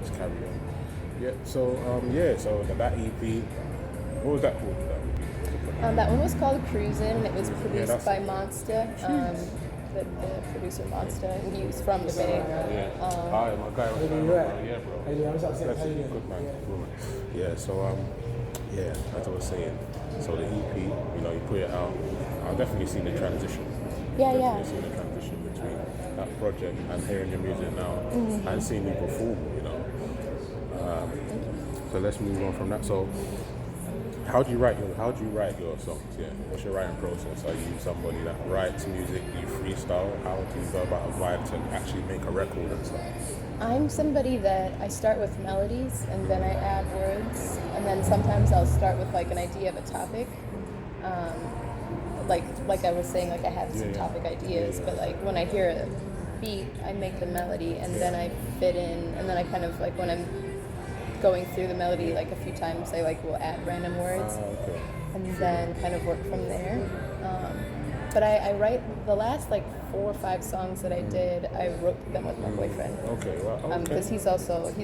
just carry on. Yeah. So so that EP, what was that called? That one was called Cruisin', and it was produced that's by it. Monster. The producer Monster, and he was from the Bay. Yeah. Hi, my guy was like, yeah, bro. That's it. Good man. Good man. Yeah. So as I was saying, so the EP, you put it out. I'll definitely see the transition. Yeah. See the transition between that project and hearing your music now and seeing you perform. So let's move on from that. So, how do you write your songs? Yeah, what's your writing process? Are you somebody that writes music? Do you freestyle? How do you go about a vibe to actually make a record and stuff? I'm somebody that I start with melodies and then I add words, and then sometimes I'll start with like an idea of a topic. Like I was saying, like I have some topic ideas, but like when I hear a beat, I make the melody and then I fit in, and then I kind of like when I'm going through the melody like a few times, I like will add random words and then kind of work from there. But I write the last like 4 or 5 songs that I did. I wrote them with my boyfriend. Because he's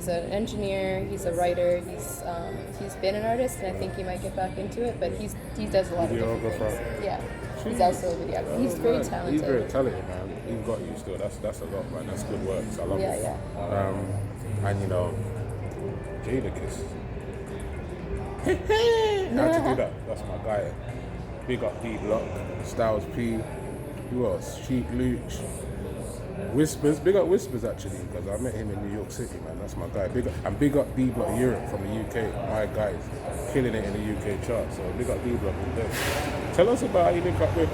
an engineer, he's a writer, he's been an artist, and I think he might get back into it. But he does a lot of different things. Yeah, he's also a videographer. He's very talented. He's very talented, man. He's got you still. That's a lot, man. That's good work. So I love it. Yeah. And Jadakiss. How to do that? That's my guy. Big up D Block, Styles P. Who else? Cheap Luch. Whispers. Big up Whispers actually, because I met him in New York City, man. That's my guy. Big up D Block Europe from the UK. My guy's killing it in the UK chart. So big up D Block. Tell us about how you link up with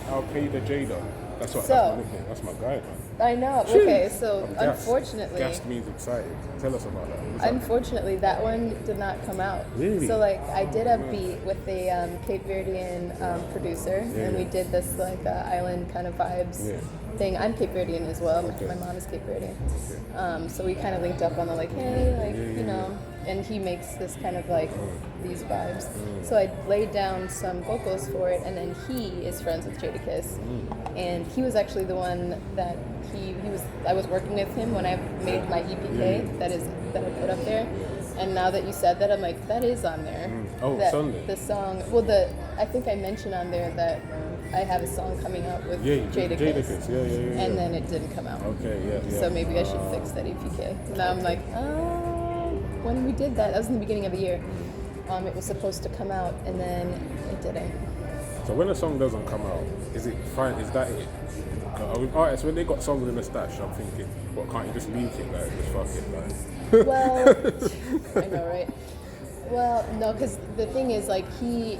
Al-Qaeda Jada. That's my nickname. That's my guy, man. I know. Okay, so unfortunately, gassed means excited. Tell us about that. Unfortunately, that one did not come out. Really? So like, I did a beat with a Cape Verdean producer, and we did this like island kind of vibes thing. I'm Cape Verdean as well. My mom is Cape Verdean. So we kind of linked up on the like, hey, like and he makes this kind of like these vibes. So I laid down some vocals for it, and then he is friends with Jadakiss, and he was actually the one that I was working with him when I made my EPK that I put up there. And now that you said that, I'm like, that is on there. Sunday. The song, I think I mentioned on there that I have a song coming out with Jadakiss. And then it didn't come out. So maybe I should fix that EPK. Now I'm like, when we did that was in the beginning of the year. It was supposed to come out, and then it didn't. So when a song doesn't come out, is it fine? Is that it? With artists, when they got songs in the stash, I'm thinking, what, can't you just leak it? Like, just fuck it, like. Well, I know, right? Well, no, because the thing is, like, he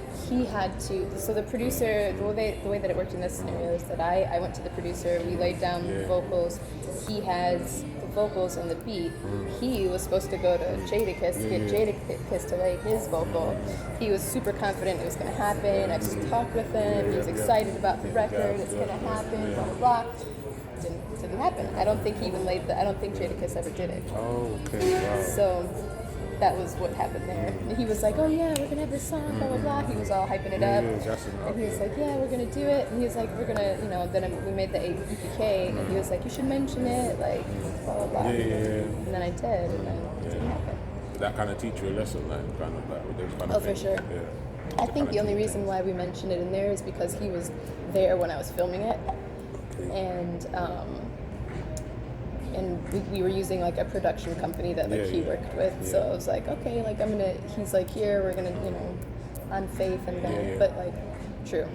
had to. So the producer, the way that it worked in this scenario is that I went to the producer. We laid down the vocals. He has the vocals and the beat. He was supposed to go to Jadakiss to get Jadakiss to lay his vocal. He was super confident it was going to happen. I just talked with him. He was excited about the record. It's going to happen. Blah blah blah. Didn't happen. I don't think he even I don't think Jadakiss ever did it. Oh, okay. Wow. So that was what happened there. And he was like, oh yeah, we're gonna have this song, blah blah blah. He was all hyping it up. And he was like, yeah, we're gonna do it. And he was like, we're gonna, then we made the EPK, and he was like, you should mention it, like, blah blah blah. And then I did, and then it didn't happen. Did that kind of teach you a lesson, like, kind of like, with those kind of things? For sure. Yeah. I think the only reason why we mentioned it in there is because he was there when I was filming it. And we were using like a production company that he worked with, so I was like, okay, like he's like, here, we're gonna, on faith and then, but like, true,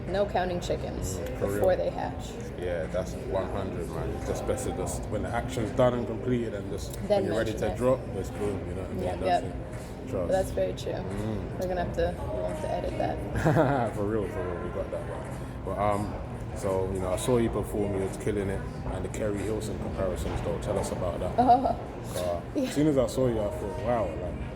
no counting chickens before they hatch. Yeah, that's 100, man. It's just best to just, when the action's done and completed, and just when you're ready to drop, just boom, you know what I mean? That's it. Trust. But that's very true. We're gonna have to edit that. For real, we got that one. But so, I saw you perform, you was killing it, and the Kerry Hilson comparisons, though, tell us about that. As soon as I saw you, I thought, wow,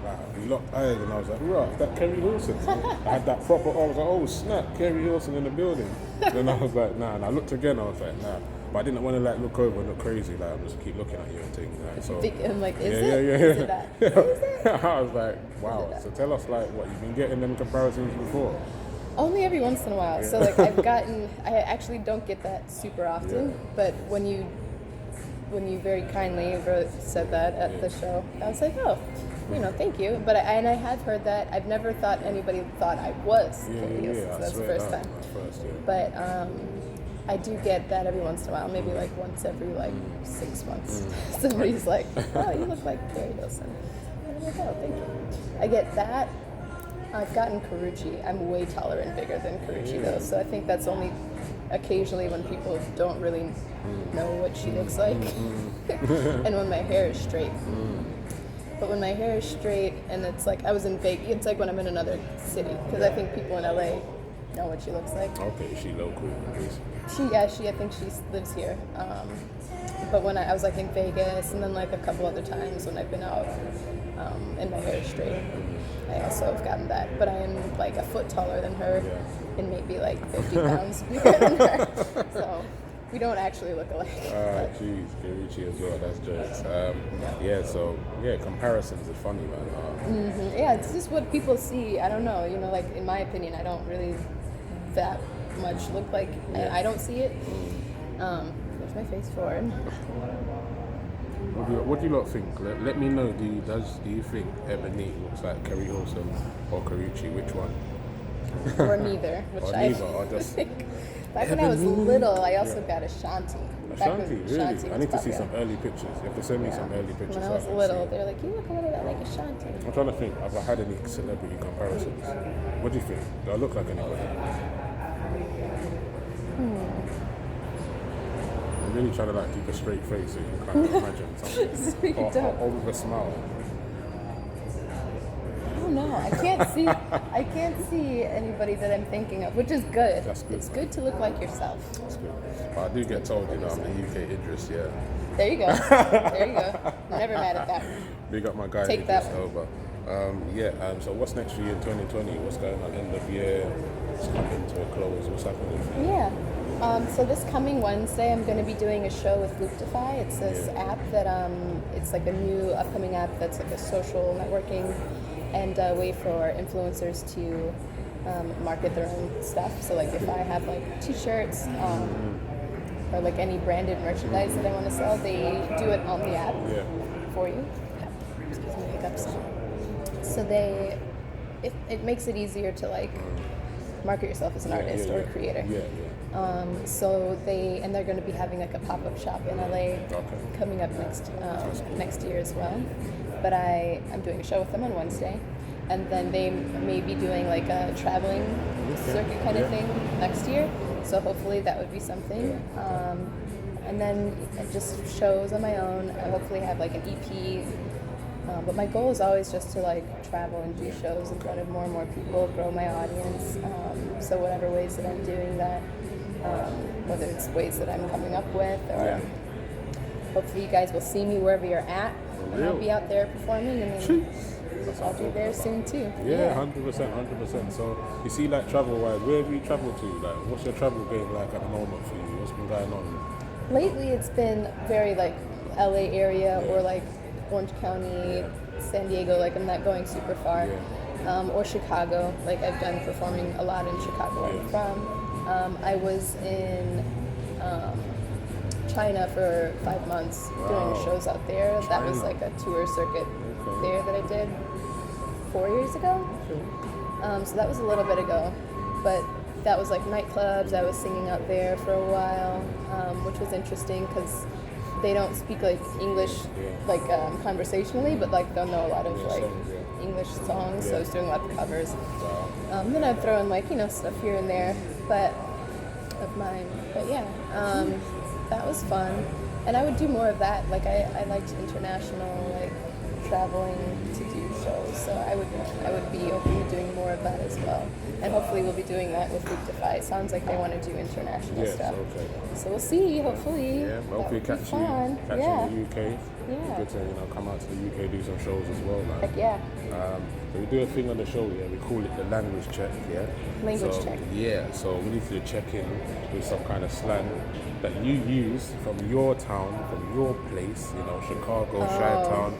like we locked eyes, and I was like, right, that Kerry Hilson. I had that proper, I was like, oh snap, Kerry Hilson in the building. Then I was like, nah, and I looked again, I was like, nah. But I didn't want to like look over and look crazy, like I'm just keep looking at you and things like so. I'm like, is it that? Is it? I was like, wow. So tell us like what you've been getting them comparisons before. Only every once in a while. So like I actually don't get that super often, but when you when you very kindly said that at the show, I was like, oh, thank you. But I have heard that. I've never thought anybody thought I was Carrie Hilson. So that's the first time. But I do get that every once in a while, maybe like once every 6 months. Somebody's like, oh, you look like Carrie Hilson. And I'm like, oh, thank you. I get that. I've gotten Karuchi. I'm way taller and bigger than Karuchi though, so I think that's only occasionally when people don't really know what she looks like. And when my hair is straight. But when my hair is straight and it's like I was in Vegas, it's like when I'm in another city, because I think people in LA know what she looks like. Okay, is she local? I think she lives here. But when I was like in Vegas, and then like a couple other times when I've been out and my hair is straight, I also have gotten that. But I am like a foot taller than her and maybe like 50 pounds bigger than her. So we don't actually look alike. Jeez, Karuchi as well, that's jokes. Comparisons are funny, man. Yeah, it's just what people see. I don't know, like in my opinion, I don't really that much look like, I don't see it. There's my face forward. What do you lot think? Let me know. Do you think Ebonique looks like Carrie Hilson or Karuchi? Which one? Or neither. Think. Back when I was little, I also got Ashanti. Ashanti, really? I need to see some early pictures. You have to send me some early pictures. When I was little, they were like, you look a little bit like Ashanti. I'm trying to think, have I had any celebrity comparisons? What do you think? Do I look like anybody? I'm really trying to keep a straight face so you can kind of imagine something. or with a smile. Oh no, I can't see anybody that I'm thinking of, which is good. That's good. It's good to look like yourself. That's good. But I do get told, I'm the UK Idris, yeah. There you go. I'm never mad at that. Big up my guy. Take Idris that one. over. So what's next for you in 2020? What's going on end of year? It's coming to a close. What's happening for you? Yeah. So this coming Wednesday, I'm going to be doing a show with Looptify. It's this app that it's like a new upcoming app that's like a social networking and a way for influencers to market their own stuff. So like if I have like t-shirts or like any branded merchandise that I want to sell, they do it on the app for you. Excuse me, hiccups. So it makes it easier to like market yourself as an artist or a creator. They're going to be having like a pop-up shop in LA coming up next year as well. But I'm doing a show with them on Wednesday, and then they may be doing like a traveling circuit kind of thing next year. So hopefully that would be something. And then just shows on my own. I hopefully have like an EP. But my goal is always just to like travel and do shows in front of more and more people, grow my audience. So whatever ways that I'm doing that, whether it's ways that I'm coming up with, or hopefully you guys will see me wherever you're at, and I'll be out there performing, and then I'll be there soon too. 100%. So you see, like travel-wise, where have you traveled to? Like, what's your travel game like at the moment for you? What's been going on? Lately, it's been very like LA area or like Orange County, San Diego. Like I'm not going super far, or Chicago. Like I've done performing a lot in Chicago where I'm from. I was in China for 5 months doing shows out there. That was like a tour circuit there that I did 4 years ago. So that was a little bit ago, but that was like nightclubs. I was singing out there for a while, which was interesting because they don't speak like English like conversationally, but like they'll know a lot of like English songs. So I was doing a lot of covers. Then I'd throw in like stuff here and there, but of mine. But that was fun, and I would do more of that. Like I liked international like traveling to do shows, so I would be open to doing more of that as well. And hopefully we'll be doing that with Looptify. It sounds like they want to do international stuff. Okay. So we'll see. Hopefully. Yeah, hopefully catch you in the UK. Yeah. Good to come out to the UK, do some shows as well, man. Heck yeah. So we do a thing on the show, we call it the language check, Language check. Yeah, so we need to check in with some kind of slang that you use from your town, from your place, Chicago, Chi-Town,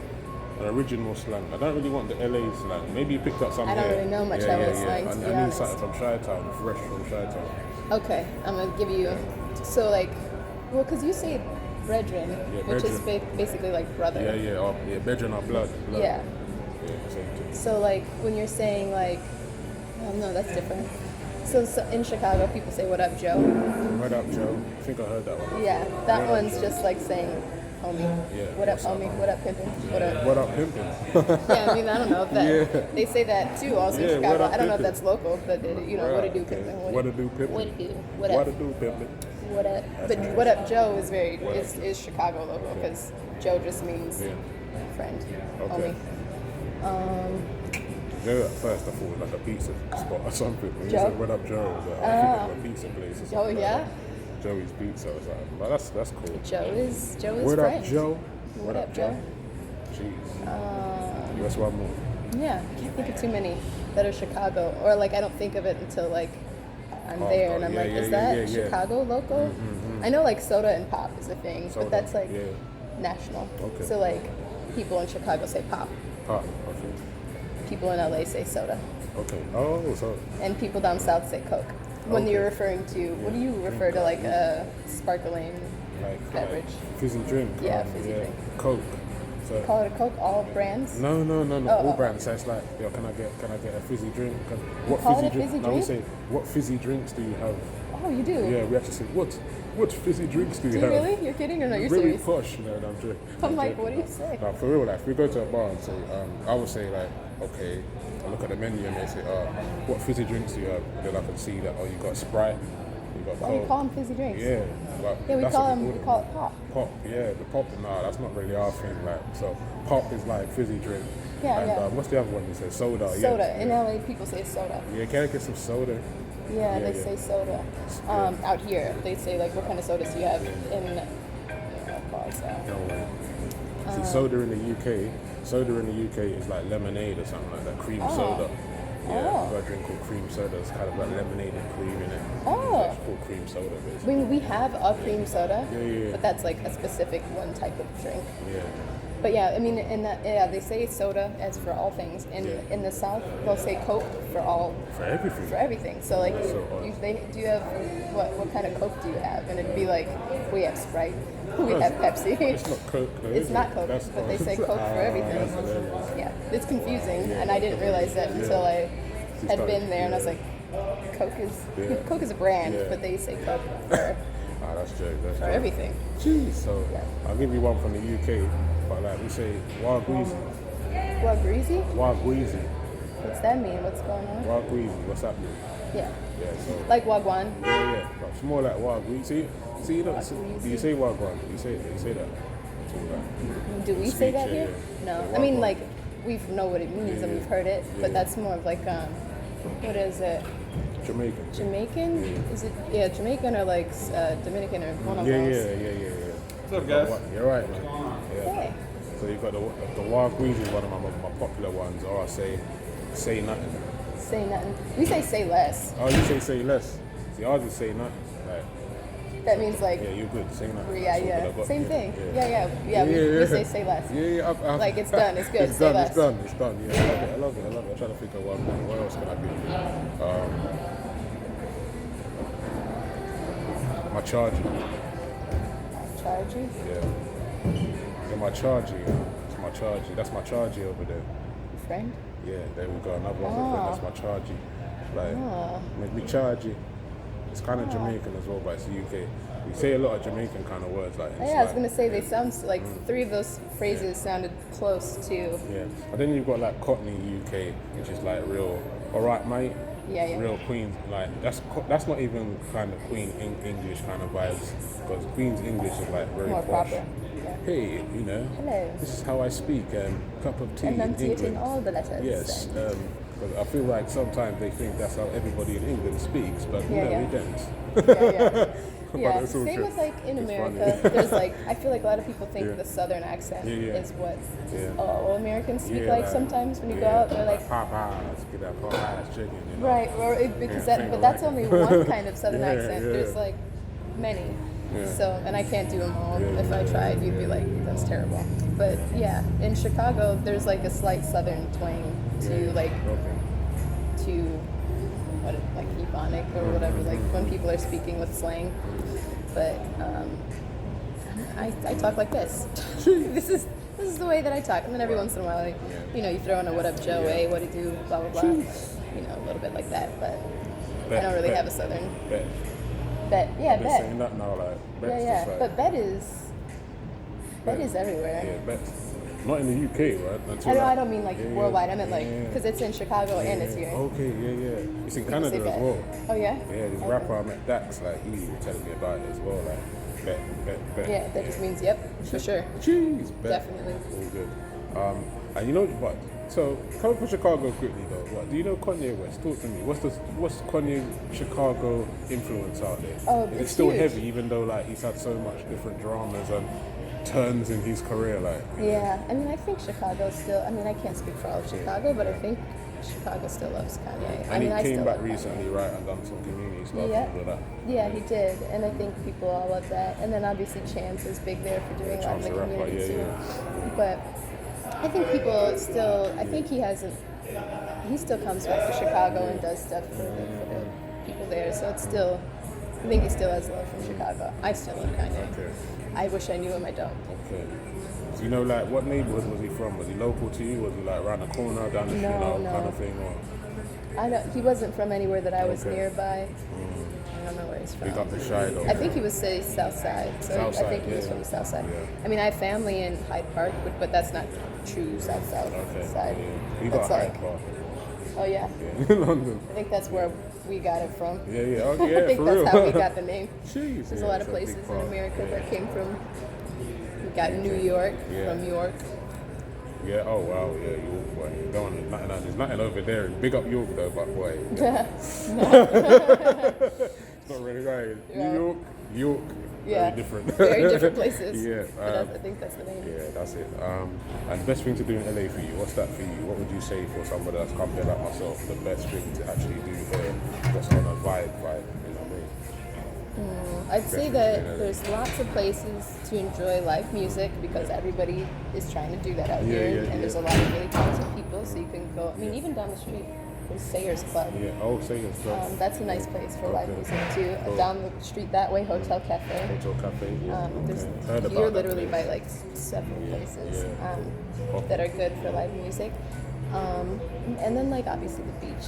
an original slang. I don't really want the LA slang. Maybe you picked up some I don't really know much LA slang, to be I need honest. something from Chi-Town, fresh from Chi-Town. Okay, I'm going to give you, so like, well, because you say brethren, which is basically like brother. Yeah, brethren are blood. Yeah. Yeah, same thing. So like when you're saying like, oh no, that's different. So in Chicago, people say "What up, Joe?" What up, Joe? I think I heard that one. Yeah, that What up, one's Joe? just like saying, "Homie." Yeah. What up, homie? What up, pimpin'? What up? What up, pimpin'? Yeah, I mean, I don't know if that. Yeah. They say that too, also Yeah, in Chicago. what up, I don't know if pimpin'? that's local, but you know, what it do, Okay. pimpin'? What it do, pimpin'? What it do? What What up? it do, pimpin'? What up? But what up, Joe is is Chicago local because Joe just means Yeah. friend, Okay. homie. Joe at first I thought it was like a pizza spot or something. When you Joe? said what up, Joe, I was like, I think it's a pizza place or something. Oh like yeah, that. Joey's Pizza or something. But that's cool. Joe is What friend. up, Joe? What up, Joe? Jeez. That's one more. Yeah, I can't think of too many that are Chicago, or like I don't think of it until like I'm there and I'm yeah, like, yeah, is yeah, that yeah, yeah. Chicago local? I know like soda and pop is a thing, Soda, but that's like yeah. national. Okay. So like people in Chicago say pop, Pop, okay. people in LA say soda, Okay. Oh, so and people down south say Coke. When Okay. you're referring to, what do you refer to, like a sparkling beverage? fizzy drink. Yeah, fizzy drink. Coke. So Call it a Coke, all brands? no, Oh, all oh. brands. So it's like, yo, can I get a fizzy drink? What call fizzy it a drink? fizzy No, we drink? say, what fizzy drinks do you have? Oh, you do? Yeah, we actually say, what fizzy drinks do you Do you have? really? You're kidding or no? You're Really serious? posh, no, I'm joking. I'm like, what do you say? No, for real, like, if we go to a bar and say, I would say like, okay, I look at the menu and they say, what fizzy drinks do you have? Then I can see that, you got Sprite, you got Coke. Oh, you call them fizzy drinks? Yeah, like, Yeah, we that's call what them. we We them. call it pop. Pop, yeah, the pop, nah, that's not really our thing, like, so pop is like fizzy drink. Yeah, and, yeah. What's the other one you said? Soda, Soda. yeah. In LA, people say soda. Yeah, can I get some soda? Yeah, they yeah. say soda. Out here, they say like, what kind of sodas do you have? In pause that. No way. See, soda in the UK is like lemonade or something like that, cream soda. Yeah, Oh. I've got a drink called cream soda. It's kind of like lemonade and cream in it. Oh. It's called cream soda, basically. We have a cream soda, Yeah. but that's like a specific one type of drink. Yeah. But yeah, I mean, they say soda as for all things. In the South, they'll say Coke for For everything. for everything. So like, So odd. do you have what kind of Coke do you have? And it'd be like, we have Sprite, we have Pepsi. It's not Coke, though, It's is not it? Coke, That's but they say Coke for everything. That's hilarious. Yeah, it's confusing, and I didn't realize that until I had been there, and I was like, Coke is a brand, Yeah. but they say Coke for That's joke. That's for joke. everything. Jeez. So Yeah. I'll give you one from the UK, but like we say Wagweezy. What, greasy? Wagweezy. What's that mean? What's going on? Wagweezy. What's that mean? Yeah, Yeah. So. like Wagwan. Yeah. But it's more like Wagweezy. See, you don't. Do you say Wagwan? You say that. It's all like, Do we say that here? No. Yeah, I mean, Wagwan. like, we know what it means and we've heard it, but that's more of like, what is it? Jamaican. Jamaican? Is it? Yeah, Jamaican or like Dominican or one of Yeah. those. What's up, guys? You're right, man. Yeah. Hey. So you got the Wagweezy is one of my popular ones, or I say nothing. Say nothing. We say less. Oh, you say less. See, ours is say nothing. Like, That means like, yeah, you're good. Say nothing. yeah, That's all yeah. good. I got- Same thing. Yeah. Yeah. We say less. Yeah. Like, it's done, it's good, It's say done. less. It's done. It's done. Yeah, I love it. I'm trying to think of what else can I do? My charger. Charge you? Yeah, my charger. It's my charger. That's my charger over there. Friend? Yeah, there we go. Another one. That's my charger. Like, make me charge you. It's kind of Jamaican as well, but it's UK. We say a lot of Jamaican kind of words like. Yeah, I was gonna say they sound like three of those phrases sounded close to. Yeah, and then you've got like Cockney UK, which is like real. All right, mate. Yeah. Real Queen, like that's not even kind of Queen English kind of vibes, because Queen's English is like very More posh. proper. Yeah. Hey, Hello. this is how I speak. Cup of tea in Enunciating England. all the letters. Yes, because I feel like sometimes they think that's how everybody in England speaks, but no, Yeah. we don't. Yeah. But Yeah, it's all same good. with like in It's America. funny. There's like, I feel like a lot of people think Yeah. the Southern accent Yeah. is what Yeah. all Americans speak Yeah, like sometimes when you go out. They're like, Popeyes, get that Popeyes chicken. You know? right, or because Yeah, that, but that's right. only one kind of Southern Yeah, accent. yeah. There's like many. Yeah. So, and I can't do them all. Yeah, If I yeah, tried, you'd be yeah. like, that's terrible. But yeah, in Chicago, there's like a slight Southern twang to like Okay. to what like Ebonique or whatever, like when people are speaking with slang. But I talk like this. this is the way that I talk. And then every once in a while, you throw in a what up Joe, hey, what do you do, blah, blah, blah. A little bit like that. But I don't really have a southern. Bet. Yeah, I've been bet. saying that now, like, bet's Yeah. just like, But bet is everywhere. Yeah, bet's not in the UK, right? I don't mean like worldwide. I meant like, because it's in Chicago and it's here. Okay, yeah. It's in Canada as bet. well. Oh, yeah? Yeah, this rapper I met, Dax, like, he was telling me about it as well, like, bet. Yeah, that just means, yep, for sure. Jeez, bet. Definitely. All good. And but, so, coming from Chicago quickly though, do you know Kanye West? Talk to me. What's Kanye Chicago influence out there? Oh, Is it it's still huge. heavy, even though like he's had so much different dramas and turns in his career, like? Yeah, I mean, I think Chicago still, I can't speak for all of Chicago, but I think Chicago still loves Kanye. And he I came still back love Kanye. recently, right, and done some community stuff Yeah. and all that. Yeah, he did, and I think people all love that. And then obviously Chance is big there for doing a lot of the Chance the rapper, community too. yeah. But I think people still, he still comes back to Chicago and does stuff for the people there. So it's still, I think he still has love from Chicago. I still love Kanye. Okay. I wish I knew him, I don't. Okay. So you know, like, what neighborhood was he from? Was he local to you? Was he like around the corner, down the street, No. kind of thing? Or? He wasn't from anywhere that I was Okay. nearby. I don't know where he's from. Big up the shy though. I think he was South Side, so South I think Side, he was yeah. from the South Side. Yeah. I have family in Hyde Park, but that's not true South Side. Okay. Side. Yeah. You That's got like, Hyde Park. oh yeah. Yeah. London. I think that's where we got it from. Yeah. Oh, yeah, I think for that's real. how we got the name. Jeez. There's yeah, a lot it's of big places in part. America Yeah. that came from. We got New York from York. Yeah, oh wow, yeah, York, boy. There's nothing over there. Big up York though, but boy. It's not really right. Yeah. New York, Yeah. very different. Very different places. Yeah, But I think that's the name. yeah, that's it. And the best thing to do in LA for you, what's that for you? What would you say for somebody that's come there like myself, the best thing to actually do here, what's on a vibe, you know what I mean? I'd say that there's lots of places to enjoy live music because everybody is trying to do that out here. And there's a lot of really talented people, so you can go, even down the street, there's Sayers Club. Yeah, oh, Sayers Club. That's a nice place for live Okay. music too. Cool. Down the street that way, Hotel Cafe. Hotel Cafe, yeah. Heard about You're that literally place. by like several places Oh. that are good for live music. And then like obviously the beach,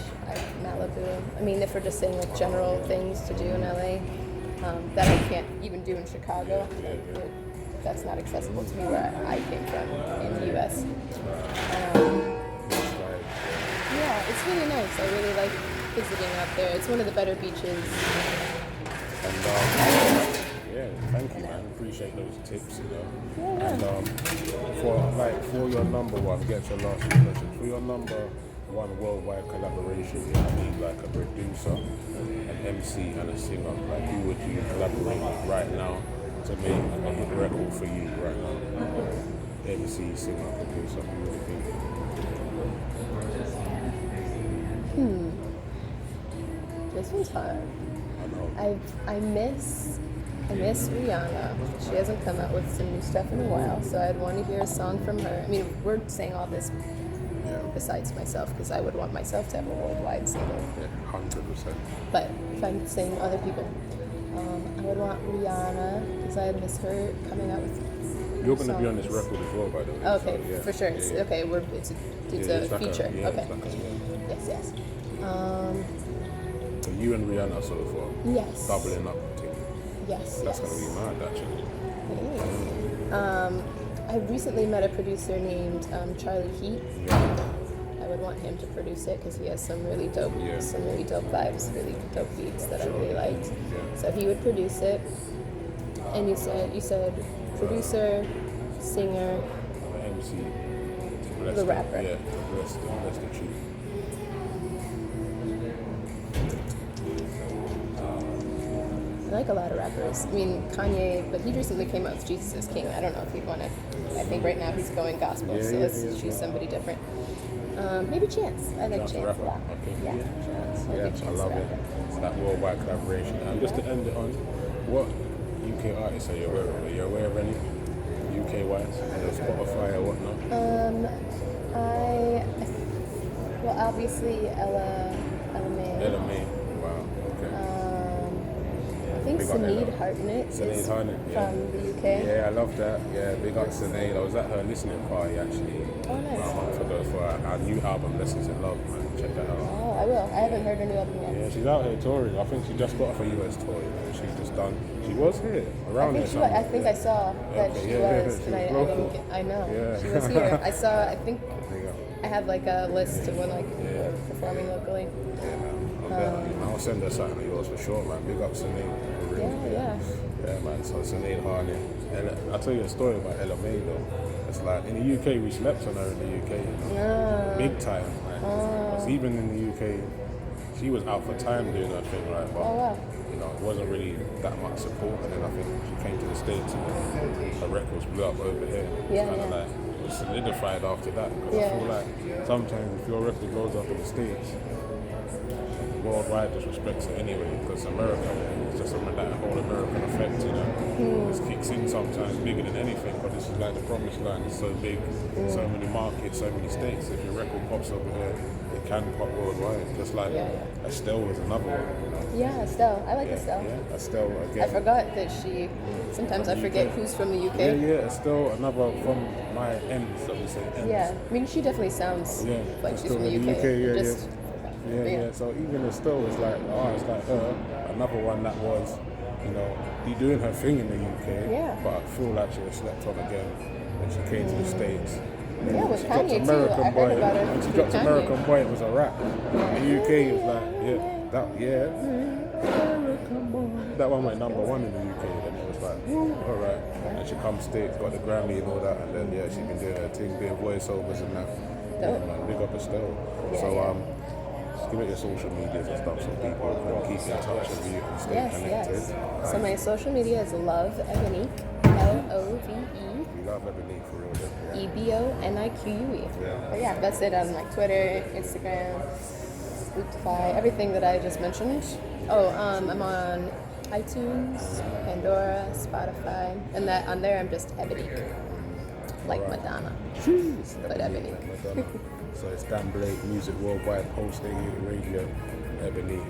Malibu. If we're just saying like general things to do in LA that I can't even do in Chicago, that's not accessible to me where I came from in the US. Yeah, it's really nice. I really like visiting out there. It's one of the better beaches. And yeah, thank you, man. Appreciate those tips, you know. Yeah. And for your number one, get your last few questions. For your number one worldwide collaboration, I need like a producer, an MC, and a singer. Like, who would you collaborate with right now to make a hit record for you right now? MC, singer, producer, who would it be? This one's hard. I know. I miss Rihanna. She hasn't come out with some new stuff in a while, so I'd want to hear a song from her. We're saying all this besides myself, because I would want myself to have a worldwide single. Yeah, 100%. But if I'm saying other people, I would want Rihanna, because I miss her coming out with You're going to be on this songs. record as well, by the way. Okay, so, yeah. for sure. Yeah, yeah. Okay, it's a like feature. yeah, okay. it's like a, Yes. So you and Rihanna so far, Yes. doubling up. Yes. That's going to be mad, actually. I recently met a producer named Charlie Heat. Yeah. I would want him to produce it because he has some really dope vibes, really dope beats that I really liked. Yeah. So he would produce it. And you said producer, singer, MC. the rapper. Yeah, bless the truth. I like a lot of rappers. Kanye, but he recently came out with Jesus is King. I don't know if he'd want to. I think right now he's going gospel, so let's choose somebody different. Maybe Chance. I like Chance a lot. Okay. Yeah, Chance. Yeah, I love it. It's that worldwide collaboration. And just to end it on, what UK artists are you aware of? Are you aware of any UK wise? Spotify or whatnot? Well, obviously Ella May. Ella May. Wow. Okay. I think big up Sinead Ella. Hartnett Sinead is Hartnett, yeah. from the UK. Yeah, I love that. Yeah, big up Sinead. I was at her listening party actually Oh, nice. about a month ago for our new album, Lessons in Love, man. Check that out. Oh, I will. I haven't heard her new album yet. Yeah, she's out here touring. I think she just got off a US tour. You know. She's just done. She was here around I here. think I think I saw that Okay, she yeah, was, she and I local. didn't get. I know. Yeah. She was here. I saw. I think Yeah. I have like a list of when like we're performing locally. Yeah, man. I'll send her something of yours for sure, man. Big up Sinead. For real. Yeah. Yeah, man. So Sinead Harnett. I'll tell you a story about Ella May though. It's like in the UK, we slept on her in the UK. You know? Big time, man. 'Cause even in the UK, she was out for time doing her thing, right? But, you know, it wasn't really that much support. And then I think she came to the States and her records blew up over here. Yeah, Kind of yeah. like, it was solidified after that. Because I feel like sometimes if your record goes up in the States, worldwide just respects it anyway, because America, man, it's just that whole American effect, you know. It kicks in sometimes bigger than anything, but this is like the promised land. It's so big, so many markets, so many states. If your record pops over here, it can pop worldwide. Just like Estelle was another one. You know? Yeah, Estelle. I like Estelle. Yeah, Estelle again. I forgot that she. Sometimes I forget who's from the UK. Yeah, Estelle, another from my ends, let me say. Ends. Yeah, I mean she definitely sounds like she's from the UK. Just, Yeah. So even Estelle was like, it's like her. Another one that was, you know, doing her thing in the UK. Yeah. But I feel like she was slept on again when she came to the States. Yeah, with She dropped Kanye too. American I Boy. heard about her. When she through dropped Kanye. American Boy, it was a rap. In the UK, it was like, American Boy. That one went number one in the UK, and it was like, all right. And she comes States, got the Grammy and all that, and then she's been doing her thing, doing voiceovers and that. Yeah, man, big up Estelle. So just give it your social medias and stuff so people can keep in touch with you and stay connected. Yes. So my social media is Love Ebonique, LOVE. We love Ebonique for real. Yeah. EBONIQUE. Yeah. But yeah, that's it on like Twitter, Instagram, Spotify, everything that I just mentioned. Oh, I'm on iTunes, Pandora, Spotify, and that on there I'm just Ebonique, like Madonna, but Ebonique. Madonna. So it's Dan Blake, Music Worldwide, Post 88 Radio, Ebonique.